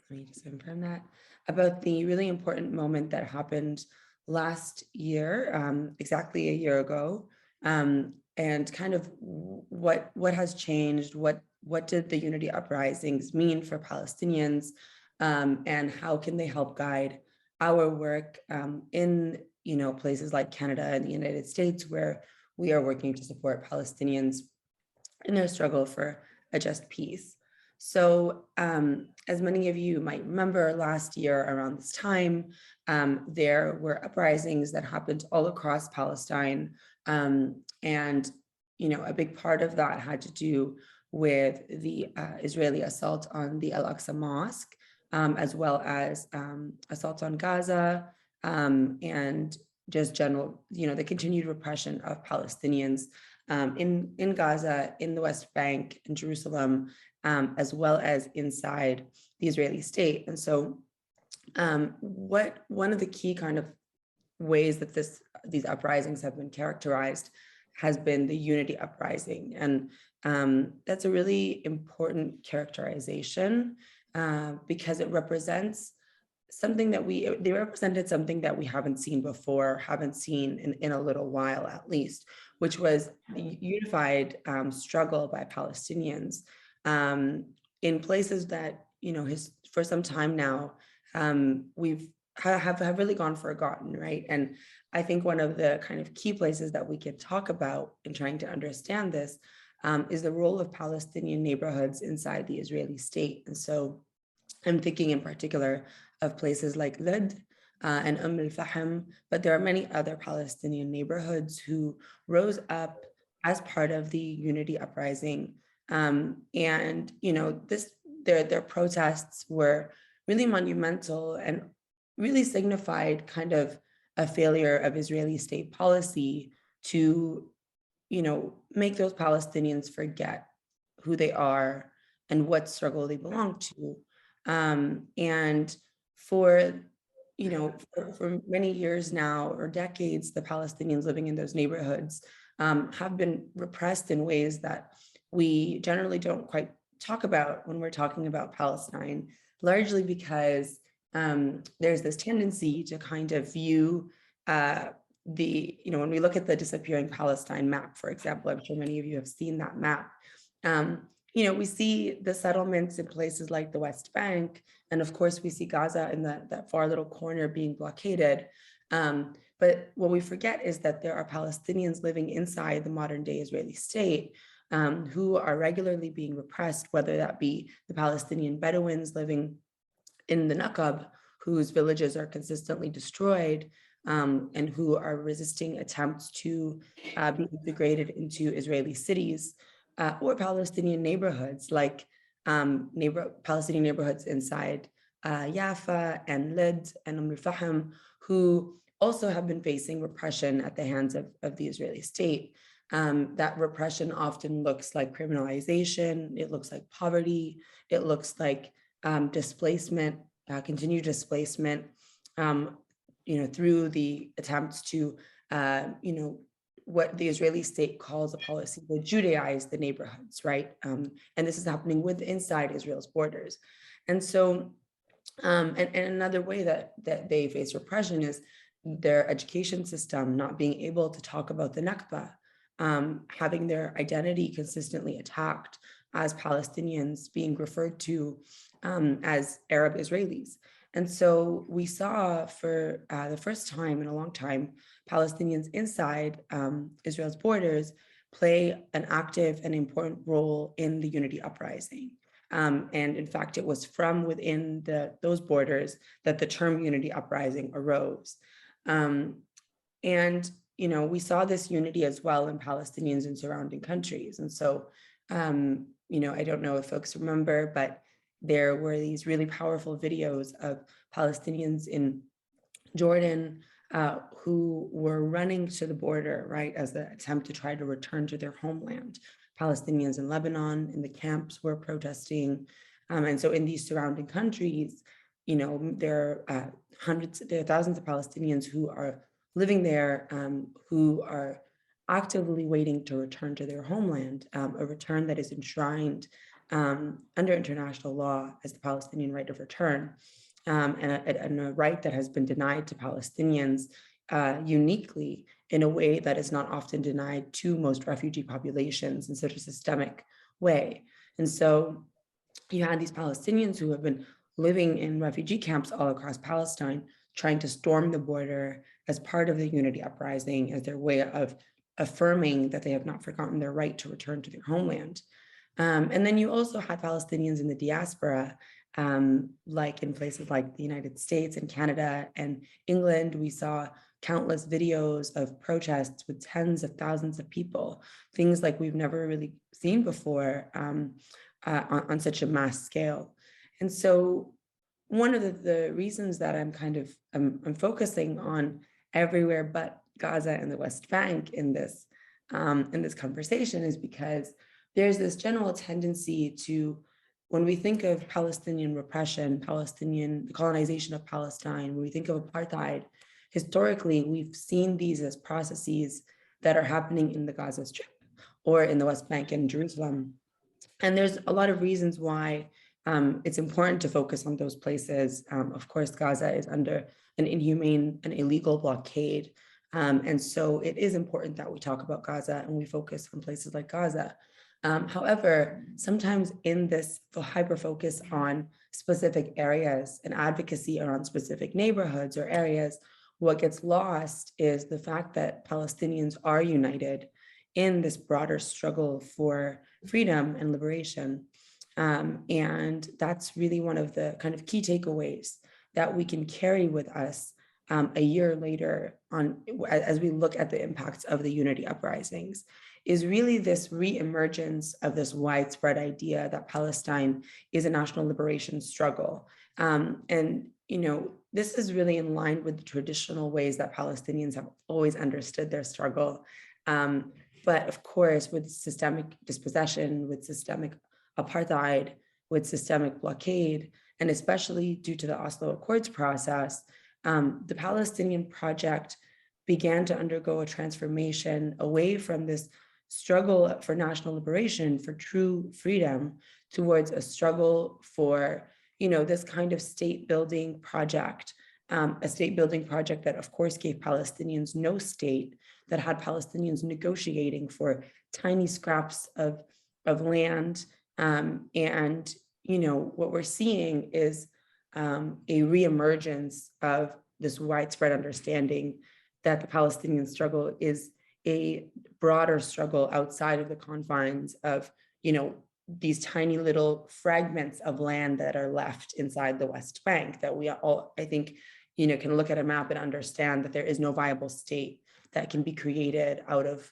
let me just confirm that, about the really important moment that happened last year, exactly a year ago, and kind of what has changed, what did the Unity uprisings mean for Palestinians, and how can they help guide our work in places like Canada and the United States, where we are working to support Palestinians in their struggle for a just peace. So as many of you might remember, last year around this time, there were uprisings that happened all across Palestine. And, a big part of that had to do with the Israeli assault on the Al-Aqsa Mosque, as well as assaults on Gaza, and just general, the continued repression of Palestinians in Gaza, in the West Bank, in Jerusalem, as well as inside the Israeli state. And so one of the key kind of ways that these uprisings have been characterized has been the Unity Uprising. And that's a really important characterization because it represents something that they represented something that we haven't seen before, haven't seen in a little while at least, which was the unified struggle by Palestinians in places that, for some time now, we've have really gone forgotten, right? And I think one of the kind of key places that we could talk about in trying to understand this is the role of Palestinian neighborhoods inside the Israeli state. And so I'm thinking in particular of places like Lid and al-Fahim, but there are many other Palestinian neighborhoods who rose up as part of the Unity Uprising. And, their protests were really monumental and really signified kind of a failure of Israeli state policy to, make those Palestinians forget who they are and what struggle they belong to. And for for many years now or decades, the Palestinians living in those neighborhoods have been repressed in ways that we generally don't quite talk about when we're talking about Palestine, largely because there's this tendency to kind of view when we look at the disappearing Palestine map, for example. I'm sure many of you have seen that map. We see the settlements in places like the West Bank, and of course we see Gaza in that far little corner being blockaded. But what we forget is that there are Palestinians living inside the modern day Israeli state who are regularly being repressed, whether that be the Palestinian Bedouins living in the Nakab, whose villages are consistently destroyed, and who are resisting attempts to be integrated into Israeli cities, or Palestinian neighborhoods like Palestinian neighborhoods inside Jaffa and Lid and Fahim, who also have been facing repression at the hands of the Israeli state. That repression often looks like criminalization, it looks like poverty, it looks like displacement, continued displacement, through the attempts to, what the Israeli state calls a policy to Judaize the neighborhoods, right? And this is happening inside Israel's borders. And so, and another way that they face repression is their education system not being able to talk about the Nakba, having their identity consistently attacked as Palestinians, being referred to as Arab Israelis. And so we saw for the first time in a long time, Palestinians inside Israel's borders play an active and important role in the Unity Uprising. And in fact, it was from within those borders that the term Unity Uprising arose. And, we saw this unity as well in Palestinians in surrounding countries. And so, I don't know if folks remember, but there were these really powerful videos of Palestinians in Jordan who were running to the border, right, as an attempt to try to return to their homeland. Palestinians in Lebanon, in the camps, were protesting. And so in these surrounding countries, there are thousands of Palestinians who are living there, who are actively waiting to return to their homeland, a return that is enshrined under international law as the Palestinian right of return, and a right that has been denied to Palestinians uniquely in a way that is not often denied to most refugee populations in such a systemic way. And so you had these Palestinians who have been living in refugee camps all across Palestine, trying to storm the border as part of the Unity Uprising, as their way of affirming that they have not forgotten their right to return to their homeland. And then you also had Palestinians in the diaspora, like in places like the United States and Canada and England. We saw countless videos of protests with tens of thousands of people, things like we've never really seen before, on such a mass scale. And so one of the reasons that I'm focusing on everywhere but Gaza and the West Bank in this conversation is because there's this general tendency to, when we think of Palestinian repression, the colonization of Palestine, when we think of apartheid, historically, we've seen these as processes that are happening in the Gaza Strip or in the West Bank and Jerusalem. And there's a lot of reasons why it's important to focus on those places. Of course, Gaza is under an inhumane and illegal blockade. And so it is important that we talk about Gaza and we focus on places like Gaza. However, sometimes in this hyper focus on specific areas and advocacy around specific neighborhoods or areas, what gets lost is the fact that Palestinians are united in this broader struggle for freedom and liberation. And that's really one of the kind of key takeaways that we can carry with us a year later on, as we look at the impacts of the Unity uprisings, is really this reemergence of this widespread idea that Palestine is a national liberation struggle. And, this is really in line with the traditional ways that Palestinians have always understood their struggle. But of course, with systemic dispossession, with systemic apartheid, with systemic blockade, and especially due to the Oslo Accords process, the Palestinian project began to undergo a transformation away from this struggle for national liberation, for true freedom, towards a struggle for, this kind of state building project, a state building project that, of course, gave Palestinians no state, that had Palestinians negotiating for tiny scraps of land. And, what we're seeing is a reemergence of this widespread understanding that the Palestinian struggle is a broader struggle outside of the confines of, these tiny little fragments of land that are left inside the West Bank, that we all, I think, can look at a map and understand that there is no viable state that can be created out of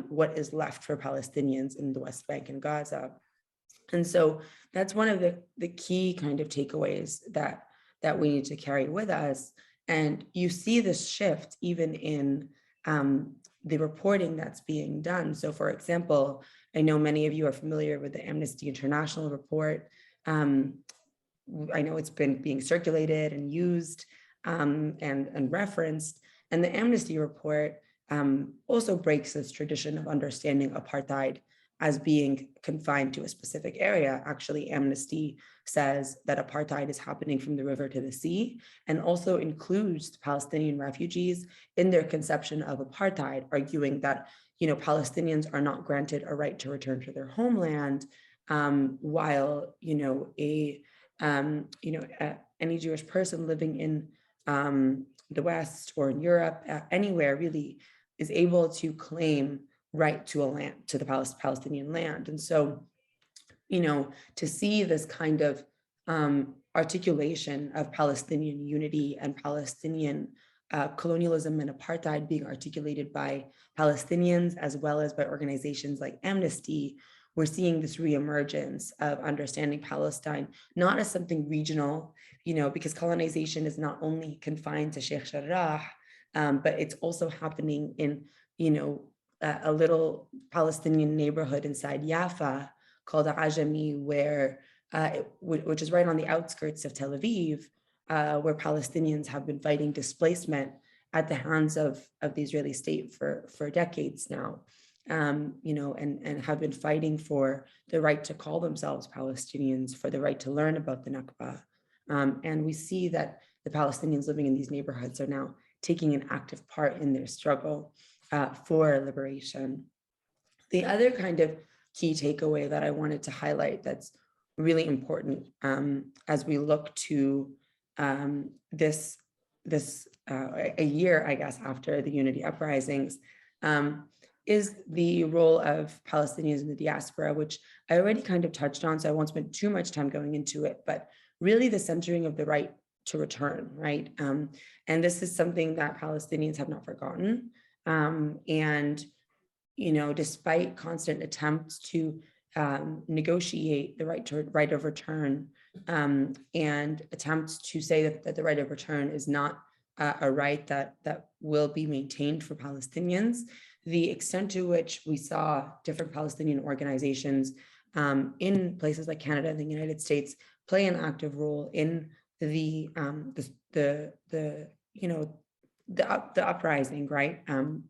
what is left for Palestinians in the West Bank and Gaza. And so that's one of the key kind of takeaways that we need to carry with us. And you see this shift even in the reporting that's being done. So for example, I know many of you are familiar with the Amnesty International report. I know it's been being circulated and used and referenced. And the Amnesty report also breaks this tradition of understanding apartheid as being confined to a specific area. Actually, Amnesty says that apartheid is happening from the river to the sea, and also includes Palestinian refugees in their conception of apartheid, arguing that Palestinians are not granted a right to return to their homeland, while any Jewish person living in the West or in Europe, anywhere really, is able to claim right to the Palestinian land. And so, to see this kind of articulation of Palestinian unity and Palestinian colonialism and apartheid being articulated by Palestinians as well as by organizations like Amnesty, we're seeing this reemergence of understanding Palestine not as something regional, because colonization is not only confined to Sheikh Jarrah, but it's also happening in, a little Palestinian neighborhood inside Jaffa called Ajami, which is right on the outskirts of Tel Aviv, where Palestinians have been fighting displacement at the hands of the Israeli state for decades now. and have been fighting for the right to call themselves Palestinians, for the right to learn about the Nakba. And we see that the Palestinians living in these neighborhoods are now taking an active part in their struggle for liberation. The other kind of key takeaway that I wanted to highlight that's really important as we look to this a year, I guess, after the Unity uprisings, is the role of Palestinians in the diaspora, which I already kind of touched on, so I won't spend too much time going into it, but really the centering of the right to return, right? And this is something that Palestinians have not forgotten. And despite constant attempts to negotiate the right of return and attempts to say that the right of return is not a right that will be maintained for Palestinians, the extent to which we saw different Palestinian organizations in places like Canada and the United States play an active role in the uprising, right?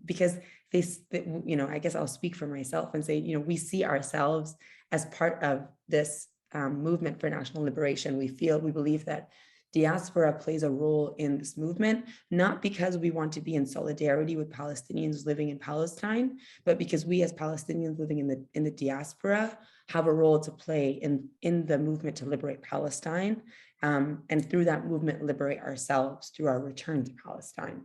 Because I guess I'll speak for myself and say, we see ourselves as part of this movement for national liberation. We believe that diaspora plays a role in this movement, not because we want to be in solidarity with Palestinians living in Palestine, but because we as Palestinians living in the diaspora have a role to play in the movement to liberate Palestine, and through that movement liberate ourselves through our return to Palestine.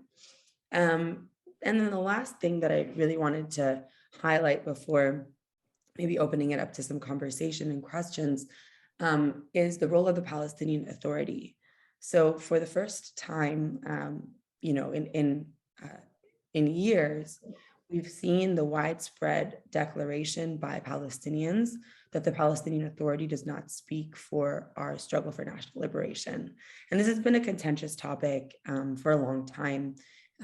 And then the last thing that I really wanted to highlight before maybe opening it up to some conversation and questions is the role of the Palestinian Authority. So for the first time, in years, we've seen the widespread declaration by Palestinians that the Palestinian Authority does not speak for our struggle for national liberation. And this has been a contentious topic for a long time.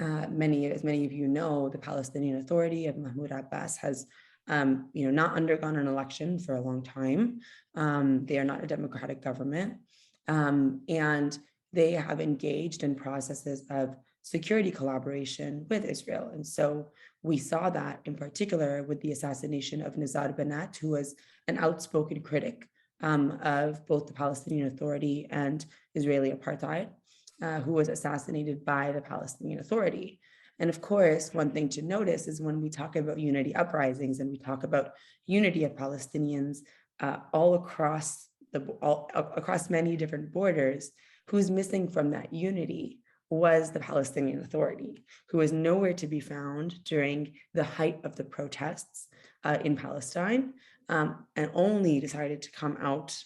As many of you know, the Palestinian Authority of Mahmoud Abbas has not undergone an election for a long time. They are not a democratic government. And they have engaged in processes of security collaboration with Israel. And so we saw that in particular with the assassination of Nizar Banat, who was an outspoken critic of both the Palestinian Authority and Israeli apartheid, who was assassinated by the Palestinian Authority. And of course, one thing to notice is when we talk about unity uprisings and we talk about unity of Palestinians all across many different borders, who's missing from that unity was the Palestinian Authority, who was nowhere to be found during the height of the protests in Palestine, and only decided to come out,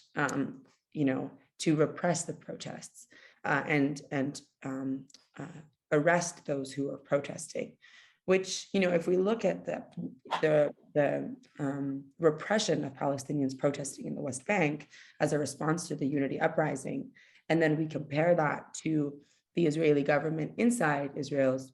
to repress the protests and arrest those who are protesting. Which, if we look at the repression of Palestinians protesting in the West Bank as a response to the Unity uprising, and then we compare that to the Israeli government inside Israel's,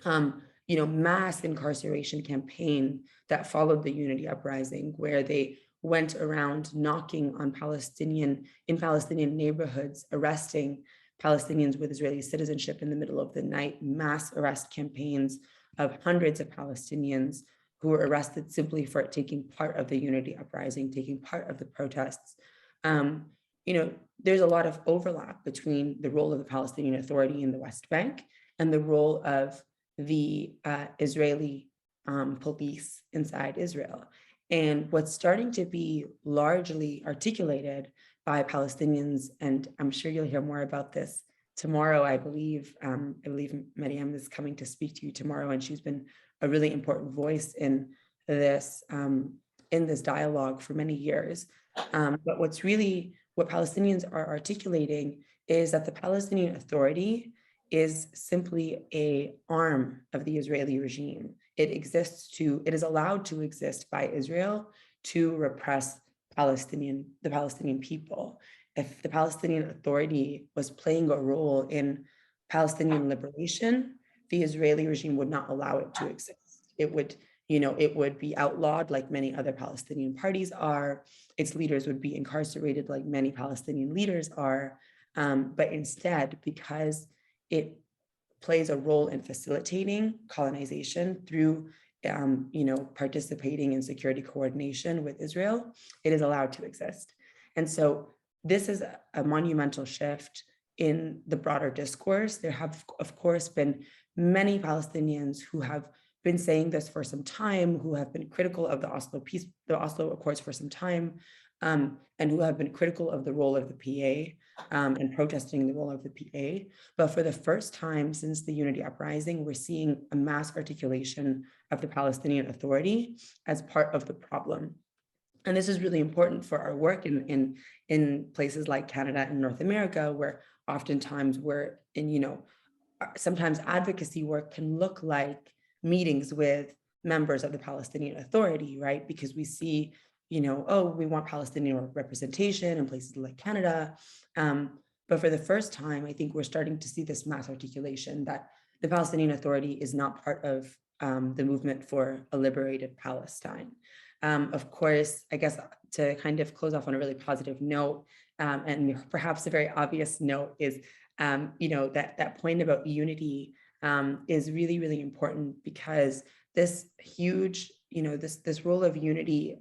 mass incarceration campaign that followed the Unity uprising, where they went around knocking on Palestinian neighborhoods, arresting Palestinians with Israeli citizenship in the middle of the night, mass arrest campaigns of hundreds of Palestinians who were arrested simply for taking part of the Unity uprising, taking part of the protests. There's a lot of overlap between the role of the Palestinian Authority in the West Bank and the role of the Israeli police inside Israel. And what's starting to be largely articulated by Palestinians, and I'm sure you'll hear more about this tomorrow, I believe Mariam is coming to speak to you tomorrow, and she's been a really important voice in this dialogue for many years. But what Palestinians are articulating is that the Palestinian Authority is simply an arm of the Israeli regime. It is allowed to exist by Israel to repress the Palestinian people. If the Palestinian Authority was playing a role in Palestinian liberation, the Israeli regime would not allow it to exist. It would be outlawed like many other Palestinian parties are. Its leaders would be incarcerated like many Palestinian leaders are. But instead, because it plays a role in facilitating colonization through participating in security coordination with Israel, it is allowed to exist. And so this is a monumental shift in the broader discourse. There have, of course, been many Palestinians who have been saying this for some time, who have been critical of the Oslo Accords for some time, and who have been critical of the role of the PA and protesting the role of the PA. But for the first time since the Unity Uprising, we're seeing a mass articulation of the Palestinian Authority as part of the problem. And this is really important for our work in places like Canada and North America, where oftentimes we're in, sometimes advocacy work can look like meetings with members of the Palestinian Authority, right? Because we see, oh, we want Palestinian representation in places like Canada. But for the first time, I think we're starting to see this mass articulation that the Palestinian Authority is not part of the movement for a liberated Palestine. Of course, I guess to kind of close off on a really positive note, and perhaps a very obvious note is, that point about unity is really, really important, because this huge, this role of unity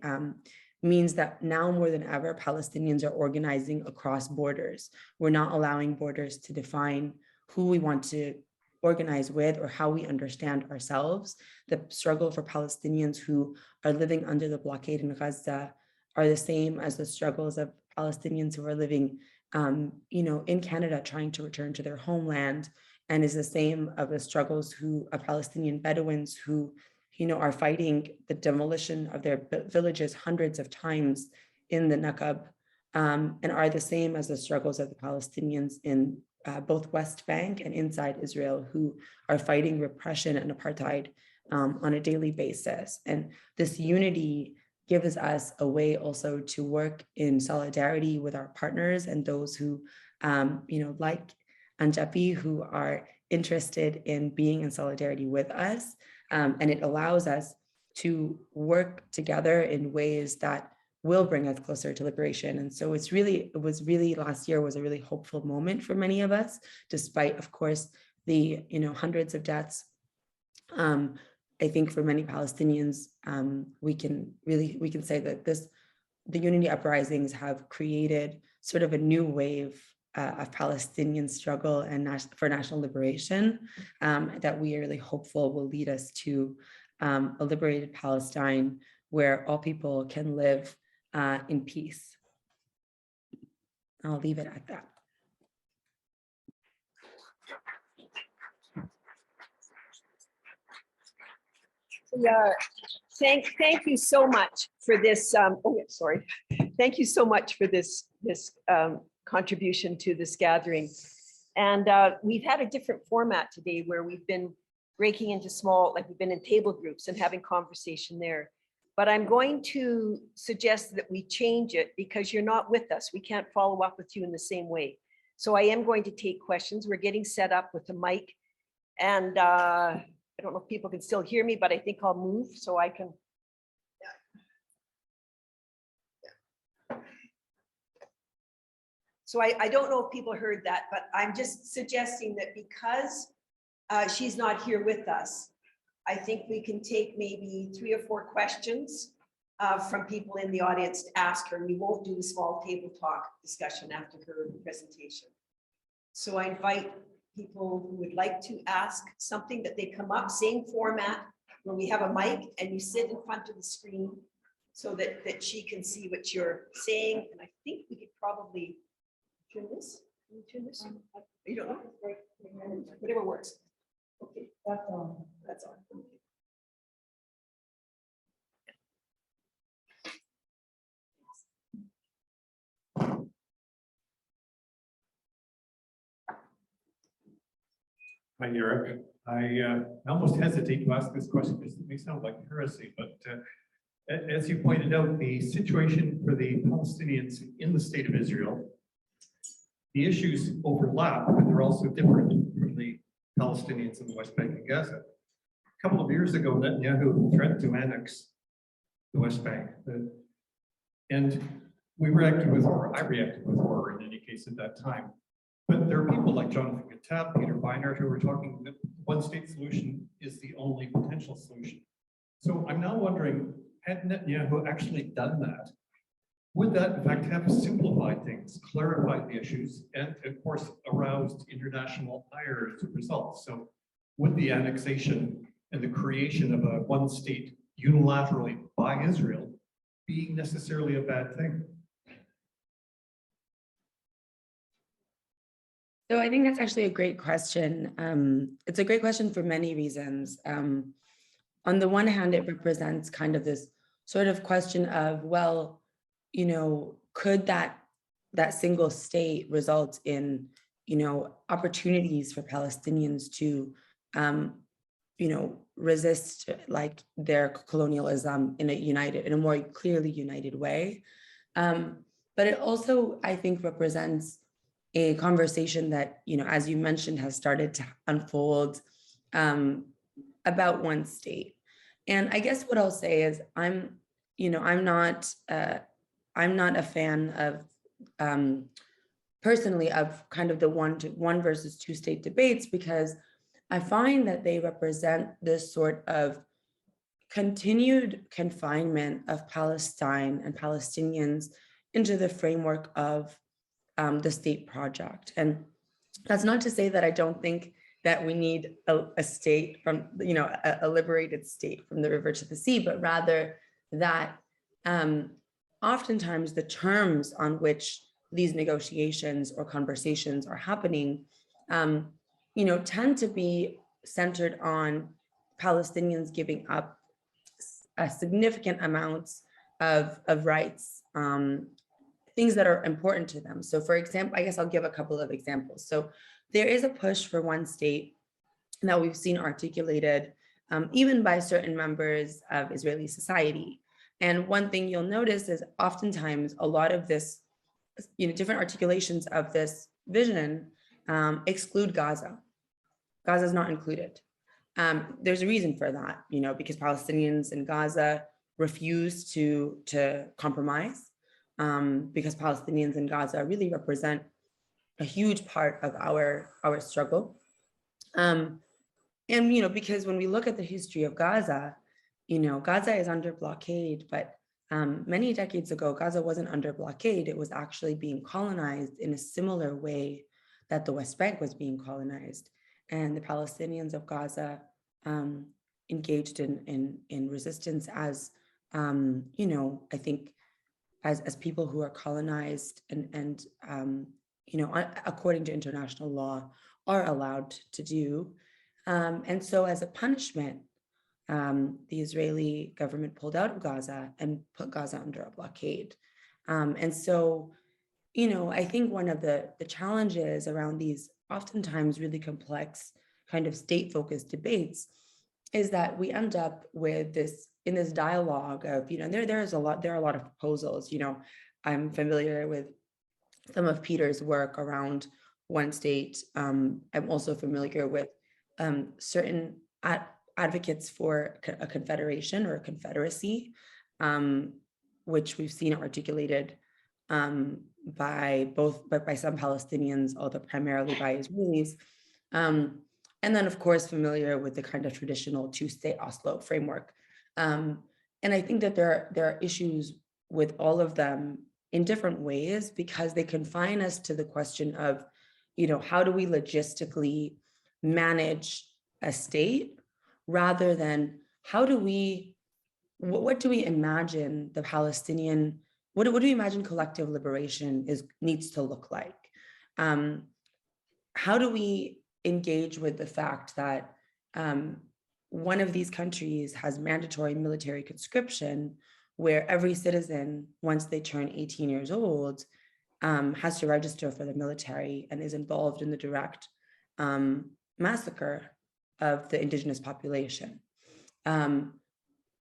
means that now more than ever, Palestinians are organizing across borders. We're not allowing borders to define who we want to organize with or how we understand ourselves. The struggle for Palestinians who are living under the blockade in Gaza are the same as the struggles of Palestinians who are living, in Canada, trying to return to their homeland, and is the same of the struggles of Palestinian Bedouins who, are fighting the demolition of their villages hundreds of times in the Nakab, and are the same as the struggles of the Palestinians in both West Bank and inside Israel, who are fighting repression and apartheid on a daily basis. And this unity gives us a way also to work in solidarity with our partners and those who, like UNJPPI, who are interested in being in solidarity with us. And it allows us to work together in ways that will bring us closer to liberation. And so last year was a really hopeful moment for many of us, despite, of course, the hundreds of deaths. I think for many Palestinians, we can say that the Unity Uprisings have created sort of a new wave of Palestinian struggle and for national liberation that we are really hopeful will lead us to a liberated Palestine where all people can live in peace. I'll leave it at that. Yeah, thank you so much for this. Thank you so much for this contribution to this gathering. And we've had a different format today where we've been breaking into we've been in table groups and having conversation there. But I'm going to suggest that we change it because you're not with us. We can't follow up with you in the same way. So I am going to take questions. We're getting set up with the mic. And I don't know if people can still hear me, but I think I'll move so I can. So I don't know if people heard that, but I'm just suggesting that because she's not here with us, I think we can take maybe 3 or 4 questions from people in the audience to ask her. We won't do a small table talk discussion after her presentation. So I invite people who would like to ask something that they come up, same format, where we have a mic and you sit in front of the screen so that she can see what you're saying. And I think we could probably turn this. Can you turn this? You don't know? Whatever works. Okay, that's on. That's on. Hi, Yara. I almost hesitate to ask this question because it may sound like heresy, but as you pointed out, the situation for the Palestinians in the state of Israel, the issues overlap, but they're also different from the Palestinians in the West Bank and Gaza. A couple of years ago, Netanyahu threatened to annex the West Bank, and we reacted with horror. I reacted with horror in any case at that time. But there are people like Jonathan Gatab, Peter Beinart, who are talking that one state solution is the only potential solution. So I'm now wondering, had Netanyahu actually done that, would that in fact have simplified things, clarified the issues, and of course aroused international ire as a result? So would the annexation and the creation of a one state unilaterally by Israel be necessarily a bad thing? So I think that's actually a great question. It's a great question for many reasons. On the one hand, it represents kind of this sort of question of, well, could that single state result in, opportunities for Palestinians to, resist like their colonialism in a more clearly united way. But it also, I think, represents a conversation that, as you mentioned, has started to unfold about one state. And I guess what I'll say is I'm not a fan of personally of kind of the one versus two state debates, because I find that they represent this sort of continued confinement of Palestine and Palestinians into the framework of the state project. And that's not to say that I don't think that we need a state from, a liberated state from the river to the sea, but rather that oftentimes the terms on which these negotiations or conversations are happening, tend to be centered on Palestinians giving up a significant amounts of rights, things that are important to them. So for example, I guess I'll give a couple of examples. So there is a push for one state that we've seen articulated even by certain members of Israeli society. And one thing you'll notice is oftentimes a lot of this, different articulations of this vision exclude Gaza. Gaza is not included. There's a reason for that, because Palestinians in Gaza refuse to compromise, because Palestinians in Gaza really represent a huge part of our struggle. And, because when we look at the history of Gaza, Gaza is under blockade, but many decades ago, Gaza wasn't under blockade. It was actually being colonized in a similar way that the West Bank was being colonized. And the Palestinians of Gaza engaged in resistance as, I think as people who are colonized and according to international law, are allowed to do. And so as a punishment, the Israeli government pulled out of Gaza and put Gaza under a blockade. And so, I think one of the challenges around these oftentimes really complex kind of state-focused debates is that we end up with this dialogue of, there are a lot of proposals. I'm familiar with some of Peter's work around one state. I'm also familiar with certain advocates for a confederation or a confederacy, which we've seen articulated by some Palestinians, although primarily by Israelis. And then, of course, familiar with the kind of traditional two-state Oslo framework. And I think that there are issues with all of them in different ways, because they confine us to the question of, how do we logistically manage a state, rather than what do we imagine the Palestinian, what do we imagine collective liberation needs to look like? How do we engage with the fact that one of these countries has mandatory military conscription, where every citizen, once they turn 18 years old, has to register for the military and is involved in the direct massacre of the indigenous population?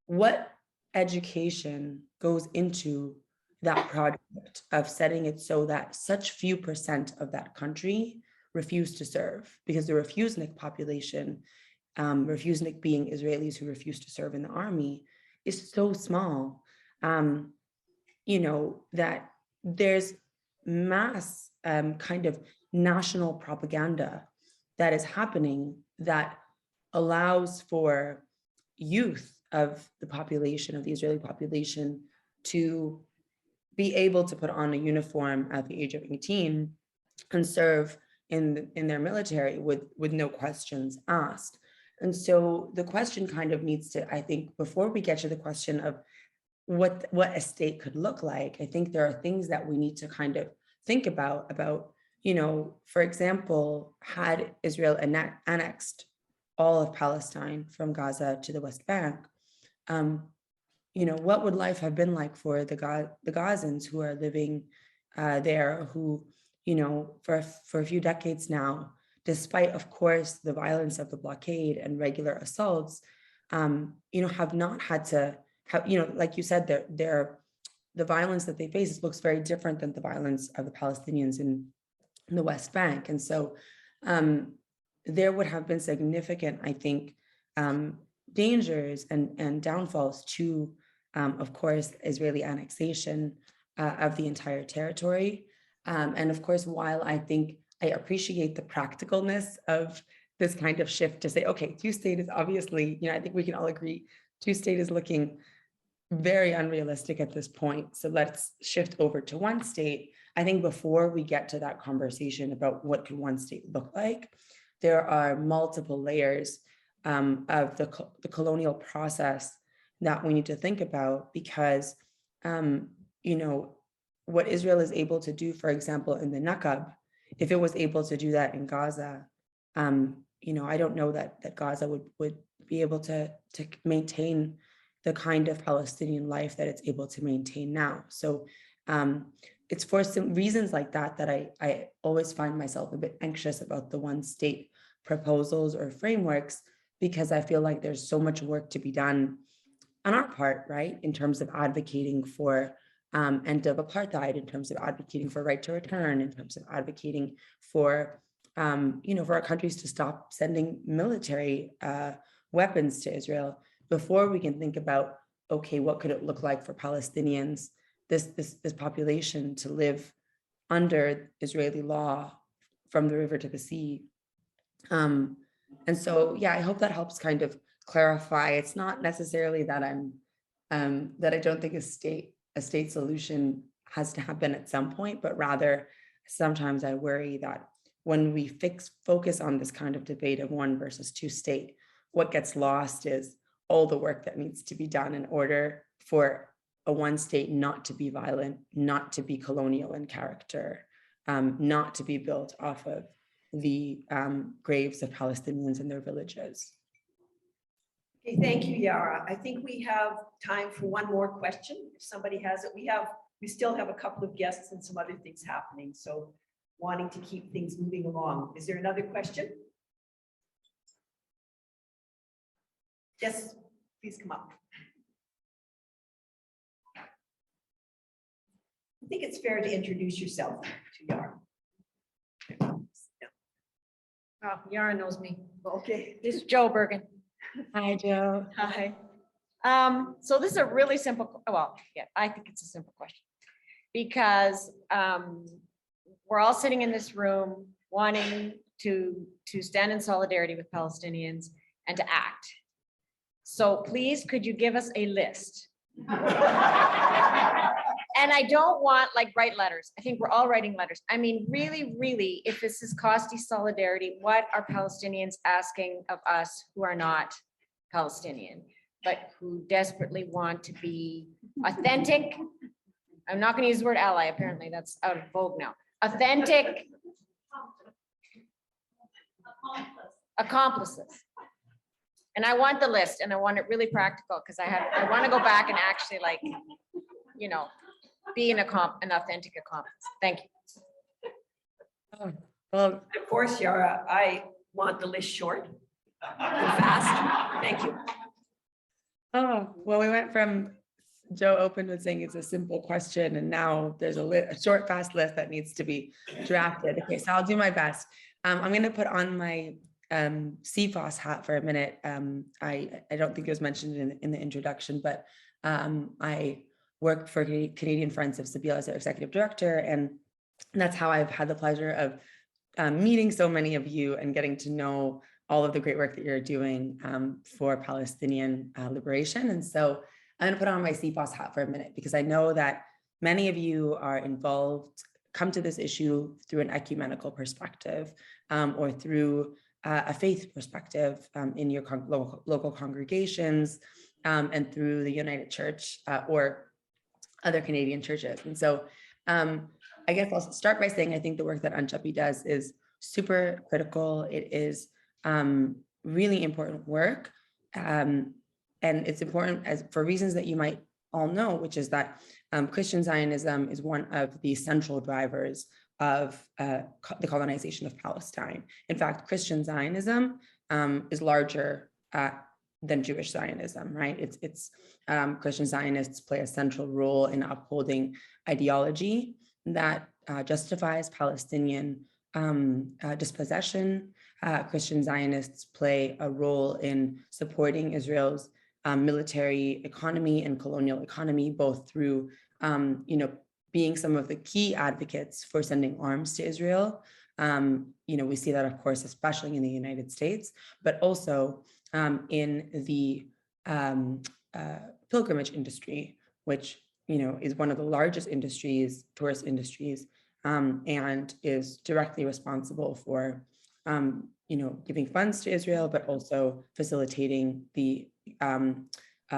What education goes into that project of setting it so that such few percent of that country refuse to serve? Because the refusnik population, refusnik being Israelis who refuse to serve in the army, is so small, that there's mass kind of national propaganda that is happening that allows for youth of the population, of the Israeli population, to be able to put on a uniform at the age of 18 and serve in their military with no questions asked. And so the question kind of needs to, I think, before we get to the question of what a state could look like, I think there are things that we need to kind of think about, for example, had Israel annexed all of Palestine from Gaza to the West Bank, what would life have been like for the Gazans who are living there, who, for a few decades now, despite, of course, the violence of the blockade and regular assaults, have not had to have, like you said, the violence that they face looks very different than the violence of the Palestinians in the West Bank. And so there would have been significant, I think, dangers and downfalls to, of course, Israeli annexation of the entire territory. And of course, while I think I appreciate the practicalness of this kind of shift to say, okay, two-state is obviously, I think we can all agree, two-state is looking very unrealistic at this point. So let's shift over to one state. I think before we get to that conversation about what could one state look like, there are multiple layers of the colonial process that we need to think about, because, what Israel is able to do, for example, in the Nakab, if it was able to do that in Gaza, I don't know that Gaza would be able to maintain the kind of Palestinian life that it's able to maintain now. So it's for some reasons like that I always find myself a bit anxious about the one state proposals or frameworks, because I feel like there's so much work to be done on our part, right, in terms of advocating for end of apartheid, in terms of advocating for right to return, in terms of advocating for, for our countries to stop sending military weapons to Israel, before we can think about, okay, what could it look like for Palestinians, this population, to live under Israeli law from the river to the sea. And so, yeah, I hope that helps kind of clarify. It's not necessarily that that I don't think a state solution has to happen at some point, but rather sometimes I worry that when we focus on this kind of debate of one versus two state, what gets lost is all the work that needs to be done in order for a one state not to be violent, not to be colonial in character, not to be built off of the graves of Palestinians in their villages. Okay, thank you, Yara. I think we have time for one more question. If somebody has it, we still have a couple of guests and some other things happening. So wanting to keep things moving along. Is there another question? Yes, please come up. I think it's fair to introduce yourself to Yara. Oh, Yara knows me. Okay. This is Joe Bergen. Hi, Joe. Hi. So this is a really simple, well, yeah, I think it's a simple question, because we're all sitting in this room wanting to stand in solidarity with Palestinians and to act. So please, could you give us a list? And I don't want like write letters. I think we're all writing letters. I mean, really, really, if this is costly solidarity, what are Palestinians asking of us who are not Palestinian, but who desperately want to be authentic? I'm not going to use the word ally. Apparently that's out of vogue now. Authentic accomplices. And I want the list, and I want it really practical, because I want to go back and actually, like, be an authentic accomplice. Thank you. Oh, well, Of course, Yara, I want the list short and fast. Thank you. oh, well, we went from Joe opened with saying it's a simple question, and now there's a short, fast list that needs to be drafted. Okay, so I'll do my best. I'm going to put on my CFOS hat for a minute. I don't think it was mentioned in the introduction, but I work for Canadian Friends of Sabila as their executive director, and that's how I've had the pleasure of meeting so many of you and getting to know all of the great work that you're doing for Palestinian liberation. And so I'm going to put on my CFOS hat for a minute, because I know that many of you are involved, come to this issue through an ecumenical perspective or through a faith perspective in your local congregations and through the United Church or other Canadian churches. And so I guess I'll start by saying I think the work that UNJPPI does is super critical. It is really important work. And it's important for reasons that you might all know, which is that Christian Zionism is one of the central drivers of the colonization of Palestine. In fact, Christian Zionism is larger than Jewish Zionism, right? It's Christian Zionists play a central role in upholding ideology that justifies Palestinian dispossession. Christian Zionists play a role in supporting Israel's military economy and colonial economy, both through, being some of the key advocates for sending arms to Israel. We see that, of course, especially in the United States, but also in the pilgrimage industry, which is one of the largest industries, tourist industries, and is directly responsible for giving funds to Israel, but also facilitating the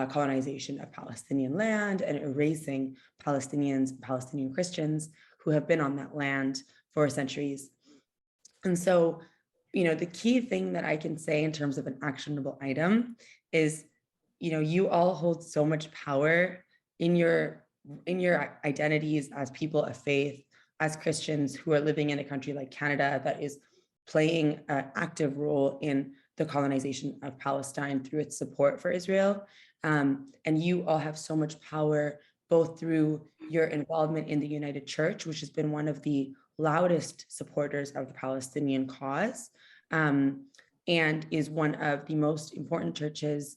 colonization of Palestinian land and erasing Palestinians, Palestinian Christians who have been on that land for centuries. And so, the key thing that I can say in terms of an actionable item is, you all hold so much power in your identities as people of faith, as Christians who are living in a country like Canada that is playing an active role in the colonization of Palestine through its support for Israel. And you all have so much power, both through your involvement in the United Church, which has been one of the loudest supporters of the Palestinian cause, and is one of the most important churches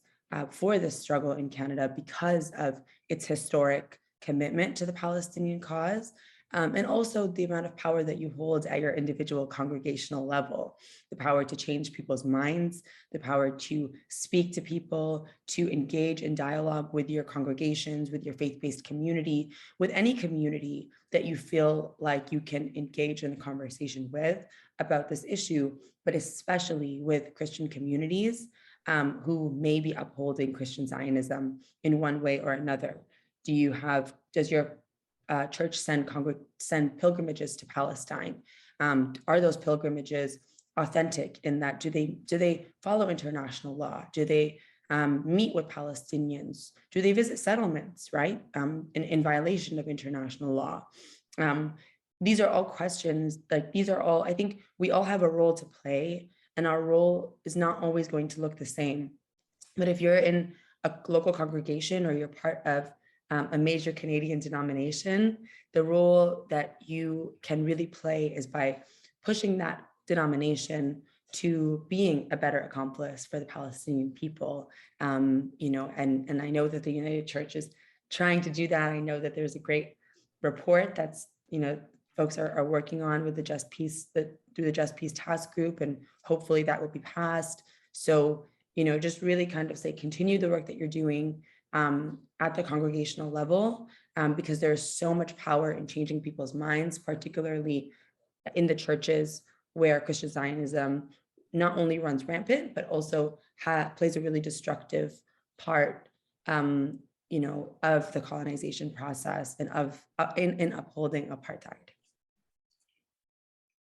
for this struggle in Canada because of its historic commitment to the Palestinian cause. And also the amount of power that you hold at your individual congregational level, the power to change people's minds, the power to speak to people, to engage in dialogue with your congregations, with your faith-based community, with any community that you feel like you can engage in a conversation with about this issue, but especially with Christian communities who may be upholding Christian Zionism in one way or another. Does your church send pilgrimages to Palestine? Are those pilgrimages authentic in that do they follow international law? Do they meet with Palestinians? Do they visit settlements, right? In violation of international law? These are all questions, I think we all have a role to play, and our role is not always going to look the same. But if you're in a local congregation or you're part of a major Canadian denomination, the role that you can really play is by pushing that denomination to being a better accomplice for the Palestinian people. And I know that the United Church is trying to do that. I know that there's a great report that's, folks are working on with the Just Peace, through the Just Peace Task Group, and hopefully that will be passed. So, just really kind of say, continue the work that you're doing at the congregational level, because there's so much power in changing people's minds, particularly in the churches where Christian Zionism not only runs rampant, but also plays a really destructive part, of the colonization process and in upholding apartheid.